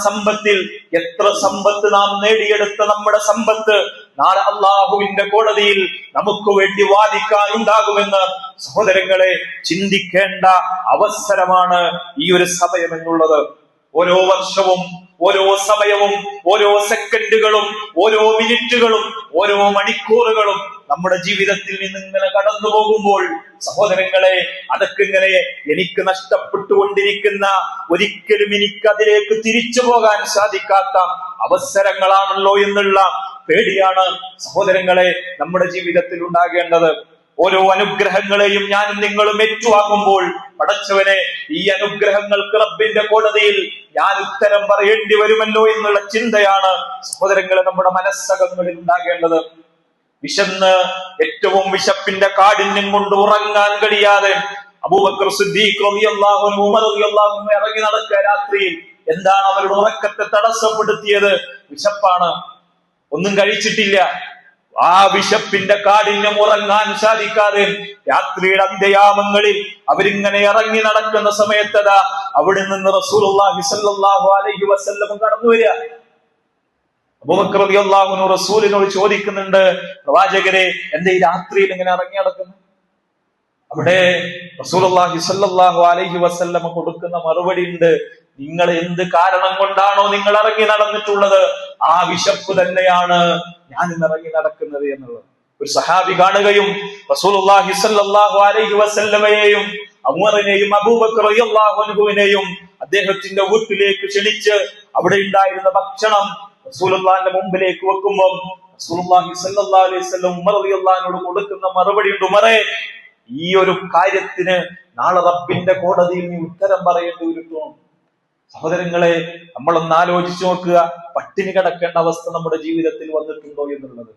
സമ്പത്തിൽ എത്ര സമ്പത്ത് നാം നേടിയെടുത്ത നമ്മുടെ സമ്പത്ത് നാളെ അള്ളാഹുവിന്റെ കോടതിയിൽ നമുക്ക് വേണ്ടി വാദിക്കാൻ ഉണ്ടാകുമെന്ന് സഹോദരങ്ങളെ ചിന്തിക്കേണ്ട അവസരമാണ് ഈ ഒരു സമയം എന്നുള്ളത്. ഓരോ വർഷവും, ഓരോ സമയവും, ഓരോ സെക്കൻഡുകളും, ഓരോ മിനിറ്റുകളും, ഓരോ മണിക്കൂറുകളും നമ്മുടെ ജീവിതത്തിൽ നിന്ന് ഇങ്ങനെ കടന്നു പോകുമ്പോൾ സഹോദരങ്ങളെ, അതൊക്കെ ഇങ്ങനെ എനിക്ക് നഷ്ടപ്പെട്ടുകൊണ്ടിരിക്കുന്ന, ഒരിക്കലും എനിക്ക് അതിലേക്ക് തിരിച്ചു പോകാൻ സാധിക്കാത്ത അവസരങ്ങളാണല്ലോ എന്നുള്ള പേടിയാണ് സഹോദരങ്ങളെ നമ്മുടെ ജീവിതത്തിൽ ഉണ്ടാകേണ്ടത്. ഓരോ അനുഗ്രഹങ്ങളെയും ഞാനും നിങ്ങളും ഏറ്റുവാങ്ങുമ്പോൾ പടച്ചവനെ, ഈ അനുഗ്രഹങ്ങൾക്ക് റബ്ബിന്റെ കോടതിയിൽ ഞാൻ ഉത്തരം പറയേണ്ടി വരുമല്ലോ എന്നുള്ള ചിന്തയാണ് സഹോദരങ്ങളെ നമ്മുടെ മനസ്സകങ്ങളിൽ ഉണ്ടാകേണ്ടത്. വിശന്ന് ഏറ്റവും വിശപ്പിന്റെ കാഠിന്യം കൊണ്ട് ഉറങ്ങാൻ കഴിയാതെ അബൂബക്കർ സിദ്ദീഖ് റളിയല്ലാഹു അൻഹു, ഉമർ റളിയല്ലാഹു അൻഹു ഇറങ്ങി നടക്കുക രാത്രിയിൽ. എന്താണ് അവരുടെ ഉറക്കത്തെ തടസ്സപ്പെടുത്തിയത്? വിശപ്പാണ്. ഒന്നും കഴിച്ചിട്ടില്ല. ആ വിശപ്പിന്റെ കാഠിന്യം ഉറങ്ങാൻ സാധിക്കാതെ രാത്രിയുടെ അന്ത്യയാമങ്ങളിൽ അവരിങ്ങനെ ഇറങ്ങി നടക്കുന്ന സമയത്തതാ അവിടെ നിന്ന് റസൂലുള്ളാഹി സ്വല്ലല്ലാഹു അലൈഹി വസല്ലം കടന്നു വരിക. അബൂബക്കർ റളിയല്ലാഹു അൻഹു റസൂലിനോട് ചോദിക്കുന്നുണ്ട്, പ്രവാചകരെ, എന്താ ഈ രാത്രിയിൽ ഇങ്ങനെ ഇറങ്ങി നടക്കുന്നു? അവിടെ റസൂലുള്ളാഹി സ്വല്ലല്ലാഹു അലൈഹി വസല്ലം കൊടുക്കുന്ന മറുപടി ഉണ്ട്, നിങ്ങൾ എന്ത് കാരണം കൊണ്ടാണോ നിങ്ങൾ ഇറങ്ങി നടന്നിട്ടുള്ളത്, ആ വിശപ്പ് തന്നെയാണ് ഞാൻ ഇറങ്ങി നടക്കുന്നത് എന്നുള്ളത്. ഒരു സഹാബി കാണുകയും റസൂലുള്ളാഹി സ്വല്ലല്ലാഹു അലൈഹി വസല്ലമയെയും ഉമറിനെയും അബൂബക്കർ റളിയല്ലാഹു അൻഹുവിനെയും അദ്ദേഹത്തിന്റെ വീട്ടിലേക്ക് ക്ഷണിച്ച് അവിടെ ഉണ്ടായിരുന്ന ഭക്ഷണം റസൂലുള്ളാഹിന്റെ മുമ്പിലേക്ക് വെക്കുമ്പോൾ റസൂലുള്ളാഹി സ്വല്ലല്ലാഹു അലൈഹി വസല്ലം ഉമർ റളിയല്ലാഹു അൻഹുവിനോട് കൊടുക്കുന്ന മറുപടി ഉണ്ട്, ഉമറേ, ഈ ഒരു കാര്യത്തിന് നാളെ റബ്ബിന്റെ കോടതിയിൽ നീ ഉത്തരം പറയേണ്ടി വരും. സഹോദരങ്ങളെ, നമ്മളൊന്ന് ആലോചിച്ചു നോക്കുക, പട്ടിണി കിടക്കേണ്ട അവസ്ഥ നമ്മുടെ ജീവിതത്തിൽ വന്നിട്ടുണ്ടോ എന്നുള്ളത്.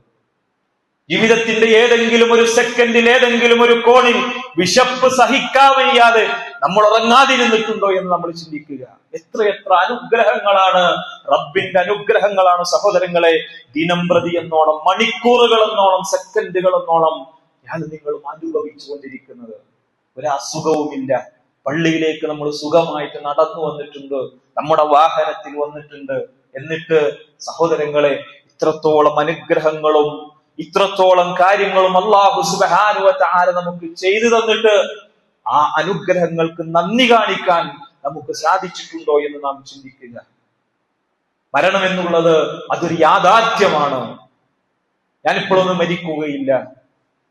ജീവിതത്തിന്റെ ഏതെങ്കിലും ഒരു സെക്കൻഡിൽ, ഏതെങ്കിലും ഒരു കോണിൽ വിശപ്പ് സഹിക്കാവയ്യാതെ നമ്മൾ ഉറങ്ങാതിരുന്നിട്ടുണ്ടോ എന്ന് നമ്മൾ ചിന്തിക്കുക. എത്ര അനുഗ്രഹങ്ങളാണ്, റബ്ബിന്റെ അനുഗ്രഹങ്ങളാണ് സഹോദരങ്ങളെ, ദിനം പ്രതി എന്നോണം, മണിക്കൂറുകൾ എന്നോണം, സെക്കൻഡുകൾ എന്നോണം ഞാൻ നിങ്ങളും അനുഭവിച്ചു കൊണ്ടിരിക്കുന്നത്. ഒരു അസുഖവുമില്ല. പള്ളിയിലേക്ക് നമ്മൾ സുഖമായിട്ട് നടന്നു വന്നിട്ടുണ്ട്, നമ്മുടെ വാഹനത്തിൽ വന്നിട്ടുണ്ട്. എന്നിട്ട് സഹോദരങ്ങളെ, ഇത്രത്തോളം അനുഗ്രഹങ്ങളും ഇത്രത്തോളം കാര്യങ്ങളും അല്ലാഹു സുബ്ഹാനഹു വ തആല നമുക്ക് ചെയ്തു തന്നിട്ട് ആ അനുഗ്രഹങ്ങൾക്ക് നന്ദി കാണിക്കാൻ നമുക്ക് സാധിച്ചിട്ടുണ്ടോ എന്ന് നാം ചിന്തിക്കുക. മരണം എന്നുള്ളത് അതൊരു യാഥാർത്ഥ്യമാണ്. ഞാനിപ്പോഴൊന്നും മരിക്കുകയില്ല.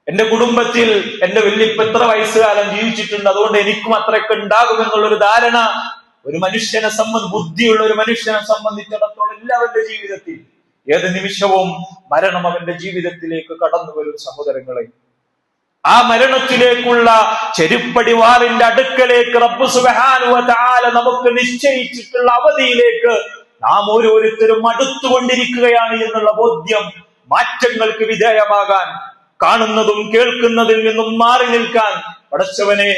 എന്റെ കുടുംബത്തിൽ എന്റെ വല്യപ്പ എത്ര വയസ്സുകാലം ജീവിച്ചിട്ടുണ്ട്, അതുകൊണ്ട് എനിക്കും അത്രയൊക്കെ ഉണ്ടാകുമെന്നുള്ളൊരു ധാരണ ഒരു മനുഷ്യനെ ബുദ്ധിയുള്ള ഒരു മനുഷ്യനെ സംബന്ധിച്ചിടത്തോളം എല്ലാവരുടെ ജീവിതത്തിൽ ഏത് നിമിഷവും മരണം അവന്റെ ജീവിതത്തിലേക്ക് കടന്നു വരും. സഹോദരങ്ങളെ, ആ മരണത്തിലേക്കുള്ള ചെരുപ്പടിവാറിന്റെ അടുക്കലേക്ക് റബ്ബ് സുബ്ഹാനഹു വ തആല നമുക്ക് നിശ്ചയിച്ചിട്ടുള്ള അവധിയിലേക്ക് നാം ഓരോരുത്തരും അടുത്തുകൊണ്ടിരിക്കുകയാണ് എന്നുള്ള ബോധ്യം, മാറ്റങ്ങൾക്ക് വിധേയമാകാൻ, കാണുന്നതും കേൾക്കുന്നതിൽ നിന്നും മാറി നിൽക്കാൻ, പടച്ചവനെ,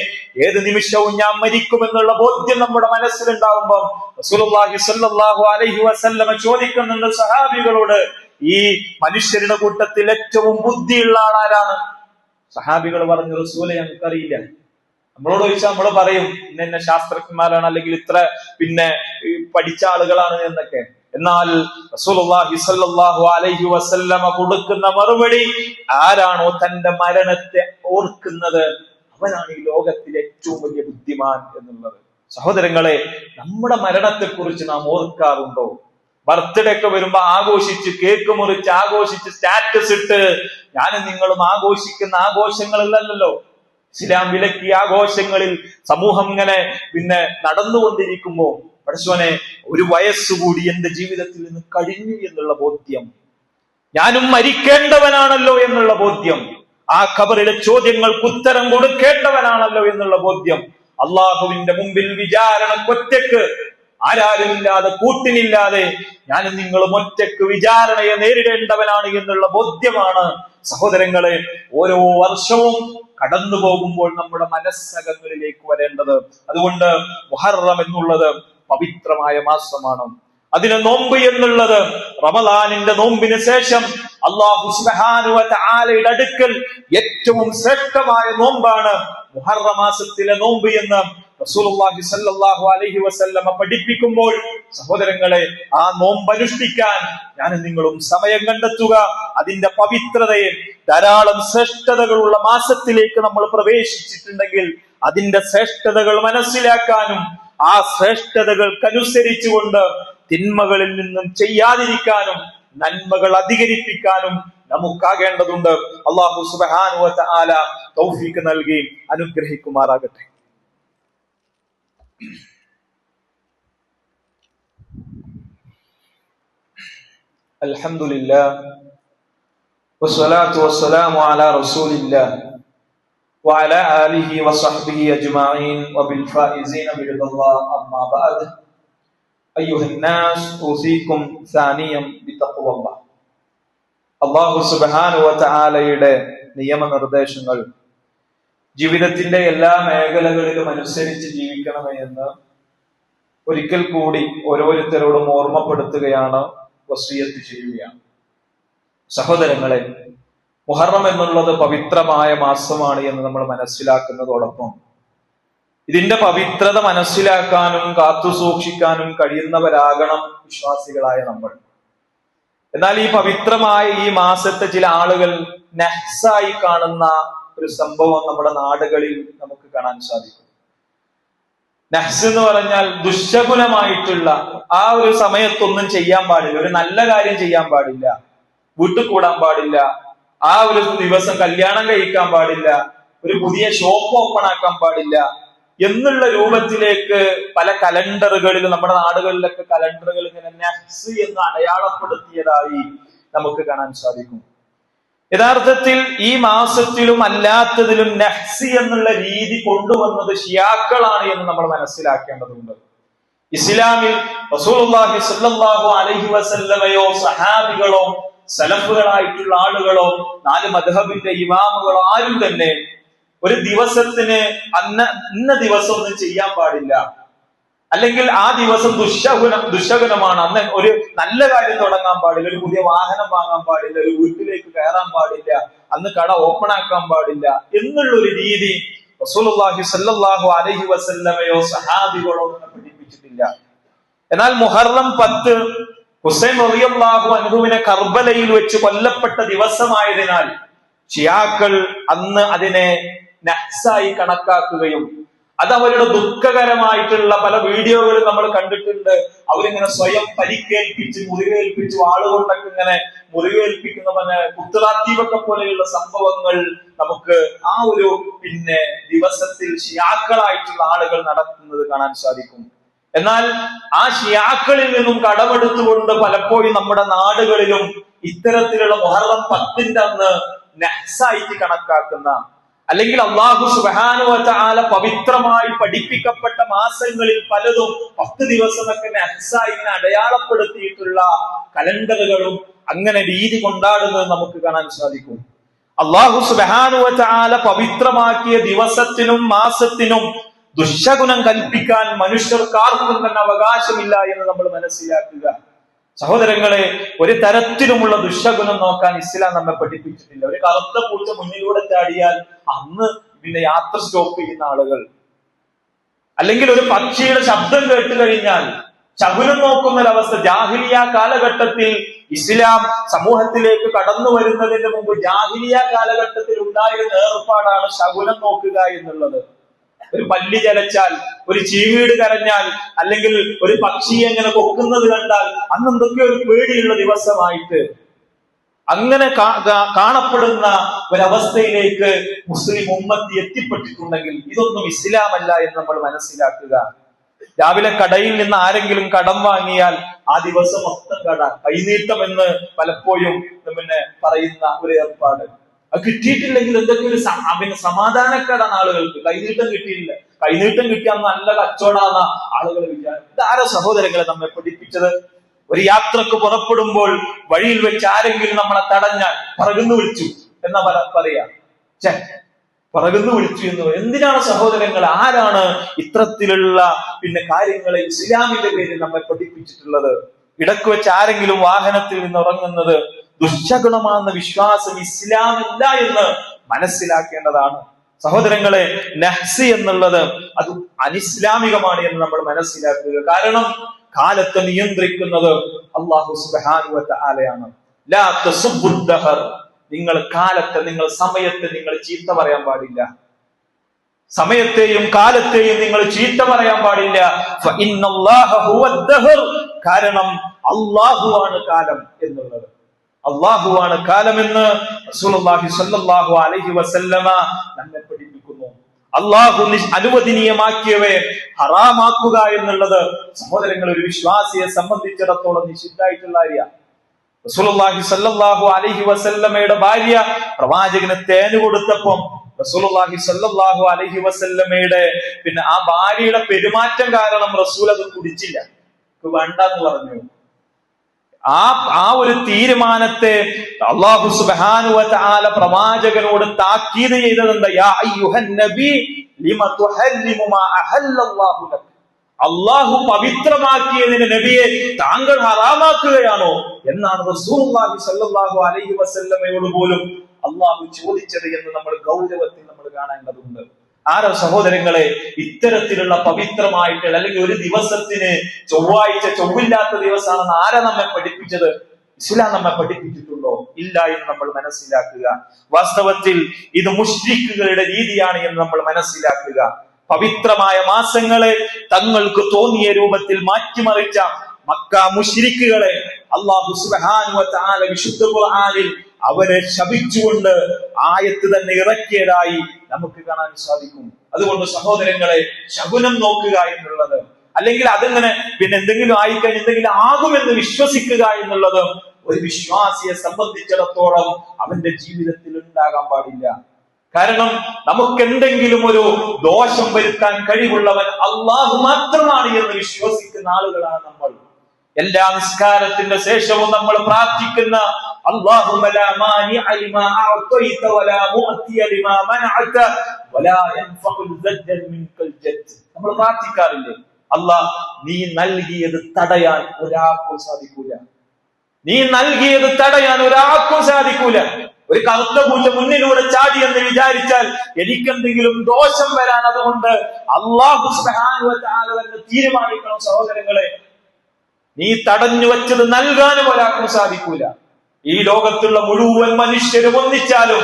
ഏത് നിമിഷവും ഞാൻ മരിക്കുമെന്നുള്ള ബോധ്യം നമ്മുടെ മനസ്സിലുണ്ടാവുമ്പോൾ റസൂലുള്ളാഹി സ്വല്ലല്ലാഹു അലൈഹി വസല്ലമ ചോദിക്കുന്നുണ്ട് സഹാബികളോട്, ഈ മനുഷ്യരുടെ കൂട്ടത്തിൽ ഏറ്റവും ബുദ്ധിയുള്ള ആളാരാണ്? സഹാബികൾ പറഞ്ഞു, റസൂലെ, ഞങ്ങൾക്കറിയില്ല. നമ്മളോട് ചോദിച്ചാൽ നമ്മൾ പറയും ഇന്ന ശാസ്ത്രജ്ഞന്മാരാണ്, അല്ലെങ്കിൽ ഇത്ര പഠിച്ച ആളുകളാണ് എന്നൊക്കെ. എന്നാൽ റസൂലുള്ളാഹി സ്വല്ലല്ലാഹു അലൈഹി വസല്ലമ കൊടുക്കുന്ന മറുപടി, ആരാണോ തന്റെ മരണത്തെ ഓർക്കുന്നത് അവനാണ് ഈ ലോകത്തിലെ ഏറ്റവും വലിയ ബുദ്ധിമാൻ എന്നുള്ളത്. സഹോദരങ്ങളെ, നമ്മുടെ മരണത്തെ കുറിച്ച് നാം ഓർക്കാറുണ്ടോ? ബർത്ത്ഡേ ഒക്കെ വരുമ്പോ ആഘോഷിച്ച്, കേക്ക് മുറിച്ച് ആഘോഷിച്ച്, സ്റ്റാറ്റസ് ഇട്ട് ഞാനും നിങ്ങളും ആഘോഷിക്കുന്ന ആഘോഷങ്ങളല്ലല്ലോ ഇസ്ലാം വിലക്കിയ ആഘോഷങ്ങളിൽ സമൂഹം ഇങ്ങനെ നടന്നുകൊണ്ടിരിക്കുമ്പോ പടച്ചോനെ, ഒരു വയസ്സുകൂടി എന്റെ ജീവിതത്തിൽ നിന്ന് കഴിഞ്ഞു എന്നുള്ള ബോധ്യം, ഞാനും മരിക്കേണ്ടവനാണല്ലോ എന്നുള്ള ബോധ്യം, ആ ഖബറിലെ ചോദ്യങ്ങൾക്ക് ഉത്തരം കൊടുക്കേണ്ടവനാണല്ലോ എന്നുള്ള ബോധ്യം, അള്ളാഹുവിന്റെ മുമ്പിൽ വിചാരണക്കൊറ്റക്ക്, ആരാരുമില്ലാതെ, കൂട്ടിനില്ലാതെ ഞാനും നിങ്ങളും ഒറ്റക്ക് വിചാരണയെ നേരിടേണ്ടവനാണ് എന്നുള്ള ബോധ്യമാണ് സഹോദരങ്ങളെ ഓരോ വർഷവും കടന്നു പോകുമ്പോൾ നമ്മുടെ മനസ്സകങ്ങളിലേക്ക് വരേണ്ടത്. അതുകൊണ്ട് മുഹറം എന്നുള്ളത് പവിത്രമായ മാസമാണ്. അതിന് നോമ്പ് എന്നുള്ളത് റമളാനിന്റെ നോമ്പിന് ശേഷം അല്ലാഹു സുബ്ഹാനഹു വ തആലയുടെ അടുക്കൽ ഏറ്റവും ശ്രേഷ്ഠമായ നോമ്പാണ് മുഹറം മാസത്തിലെ നോമ്പ് എന്ന് റസൂലുള്ളാഹി സ്വല്ലല്ലാഹു അലൈഹി വസല്ലമ പഠിപ്പിക്കുമ്പോൾ സഹോദരങ്ങളെ, ആ നോമ്പനുഷ്ഠിക്കാൻ ഞാൻ നിങ്ങളും സമയം കണ്ടെത്തുക. അതിന്റെ പവിത്രതയെ, ധാരാളം ശ്രേഷ്ഠതകളുള്ള മാസത്തിലേക്ക് നമ്മൾ പ്രവേശിച്ചിട്ടുണ്ടെങ്കിൽ അതിന്റെ ശ്രേഷ്ഠതകൾ മനസ്സിലാക്കാനും ആ ശ്രേഷ്ഠതകൾക്കനുസരിച്ചുകൊണ്ട് തിന്മകളിൽ നിന്നും ചെയ്യാതിരിക്കാനും നന്മകൾ അധികരിപ്പിക്കാനും നമുക്കാകേണ്ടതുണ്ട്. അല്ലാഹു സുബ്ഹാനഹു വ തആല തൗഫീഖ് നൽകി അനുഗ്രഹിക്കുമാറാകട്ടെ. അൽഹംദുലില്ലാഹ് വസ്സലാത്തു വസ്സലാമു അലാ റസൂലില്ലാഹ് വഅലാ ആലിഹി വസഹ്ബിഹി അജ്മഈൻ വബിൽ ഫായിസീന ബിറളില്ലാഹ്. അമ്മാ ബഅദ്. അയ്യുഹന്നാസ് ഊസീകും സാനിയം ബിതഖ്വല്ലാഹ്. അല്ലാഹു സുബ്ഹാനഹു വ തആലയുടെ നിയമനിർദ്ദേശങ്ങൾ ജീവിതത്തിന്റെ എല്ലാ മേഖലകളിലും അനുസരിച്ച് ജീവിക്കണമേ എന്ന് ഒരിക്കൽ കൂടി ഓരോരുത്തരോടും ഓർമ്മപ്പെടുത്തുകയാണ്, വസിയത്ത് ചെയ്യുകയാണ്. സഹോദരങ്ങളെ, മുഹറം എന്നുള്ളത് പവിത്രമായ മാസമാണ് എന്ന് നമ്മൾ മനസ്സിലാക്കുന്നതോടൊപ്പം ഇതിന്റെ പവിത്രത മനസ്സിലാക്കാനും കാത്തു സൂക്ഷിക്കാനും കഴിയുന്നവരാകണം വിശ്വാസികളായ നമ്മൾ. എന്നാൽ ഈ പവിത്രമായ ഈ മാസത്തെ ചില ആളുകൾ നഹ്സായി കാണുന്ന ഒരു സംഭവം നമ്മുടെ നാടുകളിൽ നമുക്ക് കാണാൻ സാധിക്കും. നഹ്സ് എന്ന് പറഞ്ഞാൽ ദുശകുലമായിട്ടുള്ള, ആ ഒരു സമയത്തൊന്നും ചെയ്യാൻ പാടില്ല, ഒരു നല്ല കാര്യം ചെയ്യാൻ പാടില്ല, വീട്ടിൽ കൂടാൻ പാടില്ല, ആ ഒരു ദിവസം കല്യാണം കഴിക്കാൻ പാടില്ല, ഒരു പുതിയ ഷോപ്പ് ഓപ്പൺ ആക്കാൻ പാടില്ല എന്നുള്ള രൂപത്തിലേക്ക് പല കലണ്ടറുകളിൽ, നമ്മുടെ നാടുകളിലൊക്കെ കലണ്ടറുകൾ ഇങ്ങനെ നഹ്സ് എന്ന് അടയാളപ്പെടുത്തിയതായി നമുക്ക് കാണാൻ സാധിക്കും. യഥാർത്ഥത്തിൽ ഈ മാസത്തിലും അല്ലാത്തതിലും നഹ്സ് എന്നുള്ള രീതി കൊണ്ടുവന്നത് ഷിയാക്കളാണ് എന്ന് നമ്മൾ മനസ്സിലാക്കേണ്ടതുണ്ട്. ഇസ്ലാമിൽ റസൂലുള്ളാഹി സ്വല്ലല്ലാഹു അലൈഹി വസല്ലമയോ സഹാബികളോ സലഫുകളായിട്ടുള്ള ആളുകളോ 4 മദ്ഹബിന്റെ ഇമാമുകളോ ആരും തന്നെ ഒരു ദിവസത്തിന് ഇന്ന ദിവസം ഒന്നും ചെയ്യാൻ പാടില്ല, അല്ലെങ്കിൽ ആ ദിവസം ദുശകുനമാണ്, അന്ന് ഒരു നല്ല കാര്യം തുടങ്ങാൻ പാടില്ല, ഒരു പുതിയ വാഹനം വാങ്ങാൻ പാടില്ല, ഒരു വീട്ടിലേക്ക് കയറാൻ പാടില്ല, അന്ന് കട ഓപ്പൺ ആക്കാൻ പാടില്ല എന്നുള്ളൊരു രീതി റസൂലുള്ളാഹി സ്വല്ലല്ലാഹു അലൈഹി വസല്ലമയോ സഹാബികളോ ഒന്നും പഠിപ്പിച്ചിട്ടില്ല. എന്നാൽ മുഹറം 10 ഹുസൈൻ റളിയല്ലാഹു അൻഹുവിനെ കർബലയിൽ വെച്ച് കൊല്ലപ്പെട്ട ദിവസമായതിനാൽ ഷിയാക്കൾ അന്ന് അതിനെ നഹ്സായി കണക്കാക്കുകയും അത് അവരുടെ ദുഃഖകരമായിട്ടുള്ള പല വീഡിയോകളും നമ്മൾ കണ്ടിട്ടുണ്ട്. അവരിങ്ങനെ സ്വയം പരിക്കേൽപ്പിച്ച് മുറിവേൽപ്പിച്ച് വാളുകൊണ്ടൊക്കെ ഇങ്ങനെ മുറിവേൽപ്പിക്കുന്ന കുത്തുറാത്തീവൊക്കെ പോലെയുള്ള സംഭവങ്ങൾ നമുക്ക് ആ ഒരു ദിവസത്തിൽ ഷിയാക്കളായിട്ടുള്ള ആളുകൾ നടത്തുന്നത് കാണാൻ സാധിക്കും. എന്നാൽ ആ ഷിയാക്കളിൽ നിന്നും കടമെടുത്തുകൊണ്ട് പലപ്പോഴും നമ്മുടെ നാടുകളിലും ഇത്തരത്തിലുള്ള മുഹറം 10 അന്ന് നഹ്സായിട്ട് കണക്കാക്കുന്ന, അല്ലെങ്കിൽ അല്ലാഹു സുബ്ഹാനഹു വ തആല പവിത്രമായി പഠിപ്പിക്കപ്പെട്ട മാസങ്ങളിൽ പലതും 10 ദിവസമൊക്കെ നഹ്സായി അടയാളപ്പെടുത്തിയിട്ടുള്ള കലണ്ടറുകളും അങ്ങനെ രീതി കൊണ്ടാടുന്നത് നമുക്ക് കാണാൻ സാധിക്കും. അല്ലാഹു സുബ്ഹാനഹു വ തആല പവിത്രമാക്കിയ ദിവസത്തിനും മാസത്തിനും ദുശകുനം കൽപ്പിക്കാൻ മനുഷ്യർക്കാർക്കും തന്നെ അവകാശമില്ല എന്ന് നമ്മൾ മനസ്സിലാക്കുക. സഹോദരങ്ങളെ, ഒരു തരത്തിലുമുള്ള ദുശകുനം നോക്കാൻ ഇസ്ലാം നമ്മെ പഠിപ്പിച്ചിട്ടില്ല. ഒരു കറുത്ത പൂച്ച മുന്നിലൂടെ ചാടിയാൽ അന്ന് യാത്ര സ്റ്റോപ്പ് ചെയ്യുന്ന ആളുകൾ, അല്ലെങ്കിൽ ഒരു പക്ഷിയുടെ ശബ്ദം കേട്ട് കഴിഞ്ഞാൽ ശകുനം നോക്കുന്ന ഒരവസ്ഥ. ജാഹിലിയ കാലഘട്ടത്തിൽ ഇസ്ലാം സമൂഹത്തിലേക്ക് കടന്നു വരുന്നതിന് മുമ്പ് ജാഹിലിയ കാലഘട്ടത്തിൽ ഉണ്ടായിരുന്ന ഏർപ്പാടാണ് ശകുനം നോക്കുക എന്നുള്ളത്. ഒരു പല്ലി ചലച്ചാൽ, ഒരു ചീവീട് കരഞ്ഞാൽ, അല്ലെങ്കിൽ ഒരു പക്ഷി എങ്ങനെ കൊക്കുന്നത് കണ്ടാൽ അന്ന് എന്തൊക്കെയോ ഒരു പേടിയുള്ള ദിവസമായിട്ട് അങ്ങനെ കാണപ്പെടുന്ന ഒരവസ്ഥയിലേക്ക് മുസ്ലിം ഉമ്മത്ത് എത്തിപ്പെട്ടിട്ടുണ്ടെങ്കിൽ ഇതൊന്നും ഇസ്ലാമല്ല എന്ന് നമ്മൾ മനസ്സിലാക്കുക. രാവിലെ കടയിൽ നിന്ന് ആരെങ്കിലും കടം വാങ്ങിയാൽ ആ ദിവസം മൊത്തം കട കൈനീട്ടം എന്ന് പലപ്പോഴും പറയുന്ന ഒരു ഏർപ്പാട്. അത് കിട്ടിയിട്ടില്ലെങ്കിൽ എന്തൊക്കെ ഒരു സമാധാനക്കേടാണ് ആളുകൾക്ക്. കൈനീട്ടം കിട്ടിയില്ല, കൈനീട്ടം കിട്ടിയാൽ നല്ല കച്ചവടാന്ന ആളുകൾ വിചാരം. ഇതാരോ സഹോദരങ്ങളെ നമ്മെ പഠിപ്പിച്ചത്? ഒരു യാത്രക്ക് പുറപ്പെടുമ്പോൾ വഴിയിൽ വെച്ച് ആരെങ്കിലും നമ്മളെ തടഞ്ഞാൽ പറകുന്നു വിളിച്ചു എന്നാ പറയാ. പറകുന്നു വിളിച്ചു എന്ന് എന്തിനാണ് സഹോദരങ്ങൾ? ആരാണ് ഇത്തരത്തിലുള്ള കാര്യങ്ങളെ ഇസ്ലാമിന്റെ പേരിൽ നമ്മെ പഠിപ്പിച്ചിട്ടുള്ളത്? ഇടക്ക് വെച്ച് ആരെങ്കിലും വാഹനത്തിൽ നിന്ന് ഉറങ്ങുന്നത് ദുശകുണമാണെന്ന വിശ്വാസം ഇസ്ലാമില്ല എന്ന് മനസ്സിലാക്കേണ്ടതാണ്. സഹോദരങ്ങളെ, നഹ്സ് എന്നുള്ളത് അത് അനിസ്ലാമികമാണ് എന്ന് നമ്മൾ മനസ്സിലാക്കുക. കാരണം കാലത്തെ നിയന്ത്രിക്കുന്നത് അല്ലാഹു സുബ്ഹാനഹു വ തആലയാണ്. ലാ തസുബ്ബുദ് ദഹർ, നിങ്ങൾ കാലത്തെ, നിങ്ങൾ സമയത്തെ നിങ്ങൾ ചീത്ത പറയാൻ പാടില്ല. സമയത്തെയും കാലത്തെയും നിങ്ങൾ ചീത്ത പറയാൻ പാടില്ല. ഫഇന്നല്ലാഹ ഹുവദ് ദഹർ, കാരണം അല്ലാഹുവാണ് കാലം എന്നുള്ളത്. അല്ലാഹുവാണ് കാലമെന്ന് റസൂലുള്ളാഹി സ്വല്ലല്ലാഹു അലൈഹി വസല്ലമ നമ്മെ പഠിപ്പിക്കുന്നു. അല്ലാഹു അനുവദനീയമാക്കിയവയെ ഹറാമാക്കുക എന്നുള്ളത് സഹോദരങ്ങൾ ഒരു വിശ്വാസിയെ സംബന്ധിച്ചിടത്തോളം നിഷിദ്ധായിട്ടുള്ള കാര്യമാണ്. റസൂലുള്ളാഹി സ്വല്ലല്ലാഹു അലൈഹി വസല്ലമയുടെ ഭാര്യ പ്രവാചകന് തേന് കൊടുത്തപ്പം റസൂലുള്ളാഹി സ്വല്ലല്ലാഹു അലൈഹി വസല്ലമയുടെ ആ ഭാര്യയുടെ പെരുമാറ്റം കാരണം റസൂൽ അത് കുടിച്ചില്ല, വേണ്ടെന്ന് പറഞ്ഞു. ആ ഒരു തീരുമാനത്തെ അല്ലാഹു സുബ്ഹാനഹു വ തആല പ്രവാചകനോട് താക്കീത് ചെയ്തത് എന്താ? യാ അയ്യുഹൻ നബി ലിമ തുഹല്ലിമു മാ അഹല്ലല്ലാഹു ലക, അല്ലാഹു പവിത്രമാക്കിയതിനെ നബിയെ താങ്കൾ ഹറാമാക്കുകയാണോ എന്നാണ് റസൂലുള്ളാഹി സ്വല്ലല്ലാഹു അലൈഹി വസല്ലമയോട് പോലും അല്ലാഹു ചോദിച്ചത് എന്ന് നമ്മൾ ഗൗരവത്തിൽ നമ്മൾ കാണേണ്ടതുണ്ട്. ആരോ സഹോദരങ്ങളെ, ഇത്തരത്തിലുള്ള പവിത്രമായിട്ടുള്ള, അല്ലെങ്കിൽ ഒരു ദിവസത്തിന് ചൊവ്വാഴ്ച ചൊവ്വില്ലാത്ത ദിവസമാണെന്ന് ആരാ നമ്മെ പഠിപ്പിച്ചത്? ഇസ്ലാം നമ്മെ പഠിപ്പിച്ചിട്ടുണ്ടോ? ഇല്ല എന്ന് നമ്മൾ മനസ്സിലാക്കുക. വാസ്തവത്തിൽ ഇത് മുശ്രിക്കുകളുടെ രീതിയാണ് എന്ന് നമ്മൾ മനസ്സിലാക്കുക. പവിത്രമായ മാസങ്ങളെ തങ്ങൾക്ക് തോന്നിയ രൂപത്തിൽ മാറ്റിമറിച്ച മക്ക മുശ്രിക്കുകളെ അല്ലാഹു സുബ്ഹാനഹു വ തആല വിശുദ്ധ ഖുർആനിൽ അവരെ ശപിച്ചുകൊണ്ട് ആയത്ത് തന്നെ ഇറക്കിയതായി നമുക്ക് കാണാൻ സാധിക്കും. അതുകൊണ്ട് സഹോദരങ്ങളെ, ശകുനം നോക്കുക എന്നുള്ളത്, അല്ലെങ്കിൽ അതിങ്ങനെ എന്തെങ്കിലും ആയിക്കഴിഞ്ഞ് എന്തെങ്കിലും ആകുമെന്ന് വിശ്വസിക്കുക എന്നുള്ളത് ഒരു വിശ്വാസിയെ സംബന്ധിച്ചിടത്തോളം അവന്റെ ജീവിതത്തിൽ ഉണ്ടാകാൻ പാടില്ല. കാരണം നമുക്ക് എന്തെങ്കിലും ഒരു ദോഷം വരുത്താൻ കഴിവുള്ളവൻ അല്ലാഹു മാത്രമാണ് എന്ന് വിശ്വസിക്കുന്ന ആളുകളാണ് നമ്മൾ. എല്ലാ നിസ്കാരത്തിന്റെ ശേഷവും നമ്മൾ പ്രാർത്ഥിക്കുന്ന അല്ലാഹുമ്മ ലാ മാനിഅ ലിമാ അഅതൈത വലാ മുഅതിയ ലിമാ മനഅത വലാ യൻഫഉൽ ജദ്ദ മിൻകൽ ജദ്ദ്. നമ്മൾ പ്രാർത്ഥിക്കാറില്ലേ? അല്ലാഹ്, നീ നൽകിയത് തടയാൻ ഒരാൾക്കും സാധിക്കൂല. നീ നൽകിയത് തടയാൻ ഒരാൾക്കും സാധിക്കൂല. ഒരു കറുത്ത പൂച്ച മുന്നിലൂടെ ചാടി എന്ന് വിചാരിച്ചാൽ എനിക്കെന്തെങ്കിലും ദോഷം വരാൻ അതുകൊണ്ട് അല്ലാഹു സുബ്ഹാനഹു വ തആല തന്നെ തീരുമാനിക്കണം. സഹോദരങ്ങളെ, നീ തടഞ്ഞു വെച്ചത് നൽകാനും ഒരാൾക്കും സാധിക്കൂല. ഈ ലോകത്തുള്ള മുഴുവൻ മനുഷ്യരും ഒന്നിച്ചാലും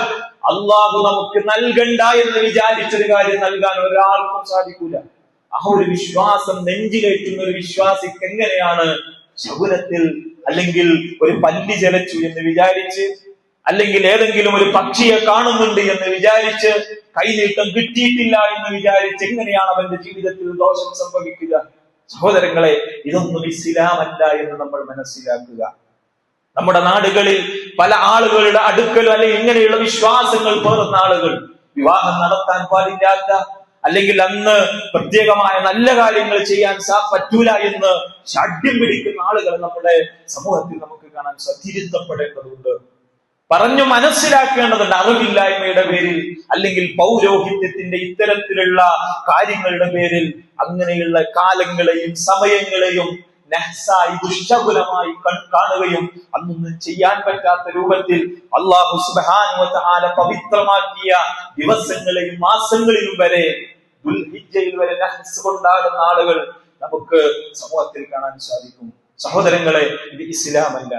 അല്ലാഹു നമുക്ക് നൽകണ്ട എന്ന് വിചാരിച്ചൊരു കാര്യം നൽകാൻ ഒരാൾക്കും സാധിക്കൂല. ആ ഒരു വിശ്വാസം നെഞ്ചിലേറ്റുന്ന ഒരു വിശ്വാസിക്ക് എങ്ങനെയാണ് ശകുനത്തിൽ, അല്ലെങ്കിൽ ഒരു പല്ലി ചലച്ചു എന്ന് വിചാരിച്ച്, അല്ലെങ്കിൽ ഏതെങ്കിലും ഒരു പക്ഷിയെ കാണുന്നുണ്ട് എന്ന് വിചാരിച്ച്, കൈനീട്ടം കിട്ടിയിട്ടില്ല എന്ന് വിചാരിച്ച് എങ്ങനെയാണ് അവന്റെ ജീവിതത്തിൽ ദോഷം സംഭവിക്കുക? സഹോദരങ്ങളെ, ഇതൊന്നും ഇസ്ലാമല്ല എന്ന് നമ്മൾ മനസ്സിലാക്കുക. നമ്മുടെ നാടുകളിൽ പല ആളുകളുടെ അടുക്കലും അല്ലെങ്കിൽ ഇങ്ങനെയുള്ള വിശ്വാസങ്ങൾ പേർന്ന ആളുകൾ വിവാഹം നടത്താൻ പാടില്ലാത്ത, അല്ലെങ്കിൽ അന്ന് പ്രത്യേകമായ നല്ല കാര്യങ്ങൾ ചെയ്യാൻ പറ്റൂല എന്ന് ഷാഠ്യം പിടിക്കുന്ന ആളുകൾ നമ്മുടെ സമൂഹത്തിൽ നമുക്ക് കാണാൻ തിരുത്തപ്പെടേണ്ടതുണ്ട്. പറഞ്ഞു മനസ്സിലാക്കേണ്ടതുണ്ട്. അറിവില്ലായ്മയുടെ പേരിൽ, അല്ലെങ്കിൽ പൗരോഹിത്യത്തിന്റെ ഇത്തരത്തിലുള്ള കാര്യങ്ങളുടെ പേരിൽ അങ്ങനെയുള്ള കാലങ്ങളെയും സമയങ്ങളെയും നഹ്സായി, ദുഷ്ടകുലമായി കാണുകയും അന്നൊന്നും ചെയ്യാൻ പറ്റാത്ത രൂപത്തിൽ അല്ലാഹു സുബ്ഹാനഹു വ തആല പവിത്രമാക്കിയ ദിവസങ്ങളെയും മാസങ്ങളിലും വരെ, ദുൽഹിജ്ജയിൽ വരെ നഹ്സ് കൊണ്ടാടുന്ന ആളുകൾ നമുക്ക് സമൂഹത്തിൽ കാണാൻ സാധിക്കും. സഹോദരങ്ങളെ, ഇത് ഇസ്ലാമല്ല.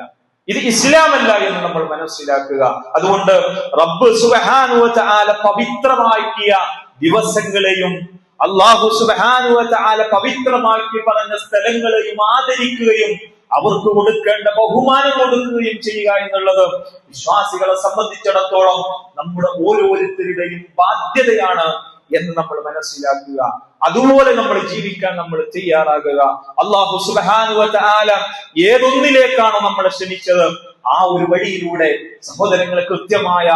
ഇത് ഇസ്ലാമല്ല എന്ന് നമ്മൾ മനസ്സിലാക്കുക. അതുകൊണ്ട് റബ്ബ് സുബ്ഹാനഹു വ തആല പവിത്രമാക്കിയ ദിവസങ്ങളെയും അല്ലാഹു സുബ്ഹാനഹു വ തആല പവിത്രമാക്കി പറഞ്ഞ സ്ഥലങ്ങളെയും ആദരിക്കുകയും അവർക്ക് കൊടുക്കേണ്ട ബഹുമാനം കൊടുക്കുകയും ചെയ്യുക എന്നുള്ളത് വിശ്വാസികളെ സംബന്ധിച്ചിടത്തോളം നമ്മുടെ ഓരോരുത്തരുടെയും ബാധ്യതയാണ് എന്ന് നമ്മൾ മനസ്സിലാക്കുക. അതുപോലെ നമ്മൾ ജീവിക്കാൻ നമ്മൾ തയ്യാറാകുക. അല്ലാഹു സുബ്ഹാനഹു വ തആല ഏതൊന്നിലേക്കാണോ നമ്മളെ ക്ഷണിച്ചത് ആ ഒരു വഴിയിലൂടെ സഹോദരങ്ങളെ കൃത്യമായ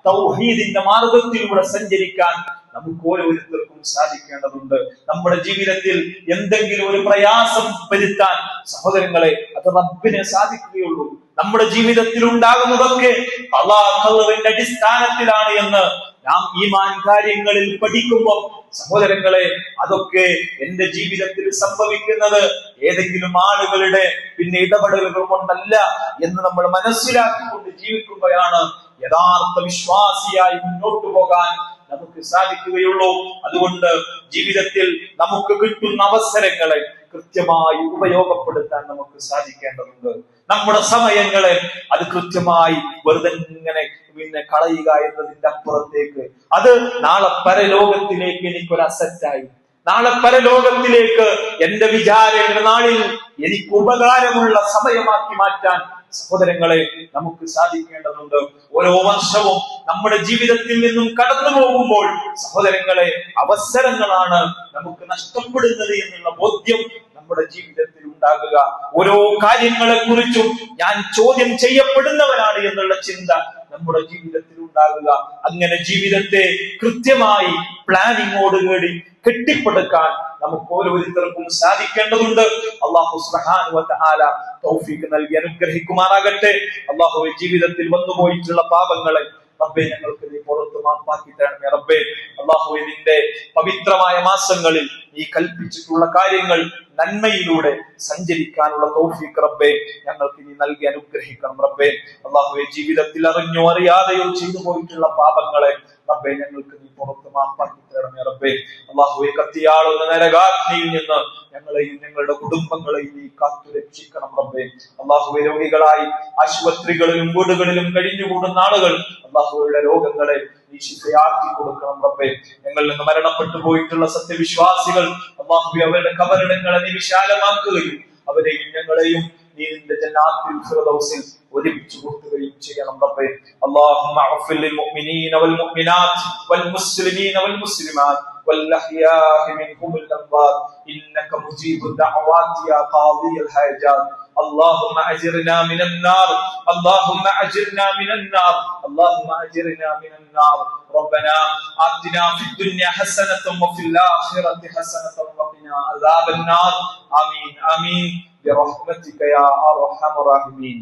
തൗഹീദിന്റെ മാർഗത്തിലൂടെ സഞ്ചരിക്കാൻ നമുക്ക് ഓരോരുത്തർക്കും സാധിക്കേണ്ടതുണ്ട്. നമ്മുടെ ജീവിതത്തിൽ എന്തെങ്കിലും ഒരു പ്രയാസം വരുത്താൻ സഹോദരങ്ങളെ അത് റബ്ബിനെ സാധിക്കുകയുള്ളൂ. നമ്മുടെ ജീവിതത്തിൽ ഉണ്ടാകുന്നതൊക്കെ അല്ലാഹുവിന്റെ അടിസ്ഥാനത്തിലാണ് എന്ന് നാം ഈമാൻ കാര്യങ്ങളിൽ പഠിക്കുമ്പോൾ സഹോദരങ്ങളെ അതൊക്കെ എന്റെ ജീവിതത്തിൽ സംഭവിക്കുന്നത് ഏതെങ്കിലും ആളുകളുടെ ഇടപെടലുകൾ കൊണ്ടല്ല എന്ന് നമ്മൾ മനസ്സിലാക്കിക്കൊണ്ട് ജീവിക്കുകയാണ് യഥാർത്ഥ വിശ്വാസിയായി മുന്നോട്ട് പോകാൻ നമുക്ക് സാധിക്കുകയുള്ളൂ. അതുകൊണ്ട് ജീവിതത്തിൽ നമുക്ക് കിട്ടുന്ന അവസരങ്ങളെ കൃത്യമായി ഉപയോഗപ്പെടുത്താൻ നമുക്ക് സാധിക്കേണ്ടതുണ്ട്. നമ്മുടെ സമയങ്ങളെ അത് കൃത്യമായി വെറുതെ ഇങ്ങനെ കളയുക എന്നതിന്റെ അപ്പുറത്തേക്ക് അത് നാളെ പരലോകത്തിലേക്ക് എനിക്കൊരു അസറ്റായി, നാളെ പരലോകത്തിലേക്ക് എന്റെ വിചാരങ്ങളുടെ നാളിൽ എനിക്ക് ഉപകാരമുള്ള സമയമാക്കി മാറ്റാൻ സഹോദരങ്ങളെ നമുക്ക് സാധിക്കേണ്ടതുണ്ട്. ഓരോ വർഷവും നമ്മുടെ ജീവിതത്തിൽ നിന്നും കടന്നു പോകുമ്പോൾ സഹോദരങ്ങളെ അവസരങ്ങളാണ് നമുക്ക് നഷ്ടപ്പെടുന്നത് എന്നുള്ള ബോധ്യം നമ്മുടെ ജീവിതത്തിൽ ഉണ്ടാകുക. ഓരോ കാര്യങ്ങളെ കുറിച്ചും ഞാൻ ചോദ്യം ചെയ്യപ്പെടുന്നവനാണ് എന്നുള്ള ചിന്ത നമ്മുടെ ജീവിതത്തിൽ ഉണ്ടാകുക. അങ്ങനെ ജീവിതത്തെ കൃത്യമായി പ്ലാനിങ്ങോടുകൂടി കെട്ടിപ്പടുക്കാൻ നമുക്ക് ഓരോരുത്തർക്കും സാധിക്കേണ്ടതുണ്ട്. അല്ലാഹു സുബ്ഹാനഹു വ തആല തൗഫീഖ് നൽകി അനുഗ്രഹിക്കുമാറാകട്ടെ. അല്ലാഹുവേ, ജീവിതത്തിൽ വന്നുപോയിട്ടുള്ള പാപങ്ങളെ റബ്ബേ ഞങ്ങൾക്ക് നീ പുറത്തു മാപ്പാക്കി തരണമേ റബ്ബേ. അല്ലാഹുവേ, നിന്റെ പവിത്രമായ മാസങ്ങളിൽ നീ കൽപ്പിച്ചിട്ടുള്ള കാര്യങ്ങൾ നന്മയിലൂടെ സഞ്ചരിക്കാനുള്ള തൗഫീഖ് റബ്ബേ ഞങ്ങൾക്ക് നീ നൽകി അനുഗ്രഹിക്കണം റബ്ബേ. അല്ലാഹുവേ, ജീവിതത്തിൽ അറിഞ്ഞോ അറിയാതെയോ ചെയ്തു പോയിട്ടുള്ള പാപങ്ങളെ റബ്ബേ ഞങ്ങൾക്ക് നീ പുറത്ത് മാപ്പാക്കി തരണമേ റബ്ബേ. അല്ലാഹുവേ, കത്തിയാളുന്ന നരകാഗ്നിയിൽ നിന്ന് ഞങ്ങളെയും ഞങ്ങളുടെ കുടുംബങ്ങളെയും നീ കാത്തു രക്ഷിക്കണം റബ്ബേ. അല്ലാഹുവേ, രോഗികളായി ആശുപത്രികളിലും വീടുകളിലും കഴിഞ്ഞുകൂടുന്ന ആളുകൾ അല്ലാഹുവയുടെ രോഗങ്ങളെ നീ ശിഫയാക്കി കൊടുക്കണം റബ്ബേ. ഞങ്ങളിൽ നിന്ന് മരണപ്പെട്ടു പോയിട്ടുള്ള സത്യവിശ്വാസികൾ അല്ലാഹുവേ, അവരുടെ ഖബറിടങ്ങളെ നീ വിശാലമാക്കുകയും അവരെയും ഞങ്ങളെയും നീ നിന്റെ ജന്നാത്തുൽ ഫിർദൗസിൽ ഒരുമിച്ച് കൂട്ടുകയും ചെയ്യണം റബ്ബേ. اللهم اغفر للمؤمنين والمؤمنات والمسلمين والمسلمات والأحياء منهم الأموات إنك مجيب الدعوات يا قاضي الحاجات. اللهم أجرنا من النار، اللهم أجرنا من النار، اللهم أجرنا من النار. ربنا آتنا في الدنيا حسنة وفي الآخرة حسنة وقنا عذاب النار. آمين آمين برحمتك يا أرحم الراحمين.